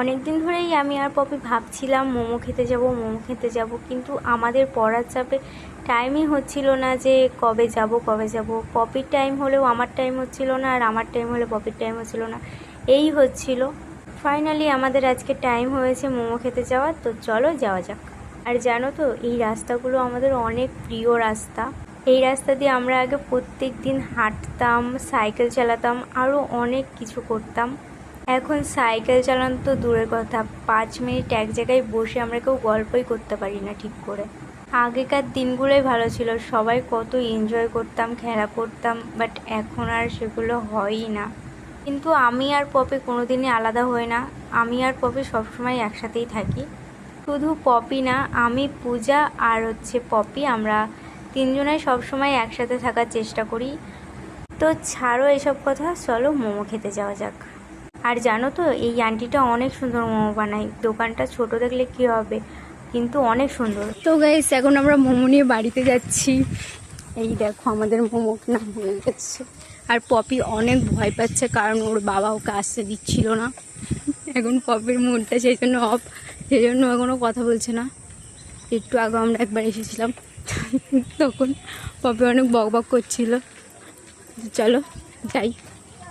অনেক দিন ধরেই আমি আর পপি ভাবছিলাম মোমো খেতে যাব, কিন্তু আমাদের পড়ার চাপে টাইমই হচ্ছিল না যে কবে যাব। পপির টাইম হলেও আমার টাইম হচ্ছিল না, আর আমার টাইম হলে পপির টাইম হচ্ছিল না, এই হচ্ছিল। ফাইনালি আমাদের আজকে টাইম হয়েছে মোমো খেতে যাওয়ার, তো চলো যাওয়া যাক। আর জানো তো, এই রাস্তাগুলো আমাদের অনেক প্রিয় রাস্তা। এই রাস্তা দিয়ে আমরা আগে প্রত্যেক দিন হাঁটতাম, সাইকেল চালাতাম, আরও অনেক কিছু করতাম। এখন সাইকেল চালানো তো দূরের কথা, 5 মিনিট এক জায়গায় বসে আমরা কেউ গল্পই করতে পারি না ঠিক করে। আগেকার দিনগুলোই ভালো ছিল, সবাই কত এনজয় করতাম, খেলা করতাম, বাট এখন আর সেগুলো হয়ই না। কিন্তু আমি আর পপি কোনোদিনই আলাদা হই না, আমি আর পপি সবসময় একসাথেই থাকি। শুধু পপি না, আমি, পূজা আর পপি, আমরা তিনজনাই সবসময় একসাথে থাকার চেষ্টা করি। তো ছাড়ো এসব কথা, চলো মোমো খেতে যাওয়া যাক। আর জানো তো, এই আন্টিটা অনেক সুন্দর মোমো বানায়। দোকানটা ছোট দেখলে কী হবে, কিন্তু অনেক সুন্দর। তো গাইস, এখন আমরা মোমো নিয়ে বাড়িতে যাচ্ছি। এই দেখো আমাদের মোমো কেনা হয়ে গেছে। আর পপি অনেক ভয় পাচ্ছে, কারণ ওর বাবা ওকে আসতে দিচ্ছিল না। এখন পপির মুডটা সেই জন্য অফ, সেই জন্য এখনও কথা বলছে না। একটু আগে আমরা একবার এসেছিলাম, তখন পপি অনেক বকবক করছিল। চলো যাই।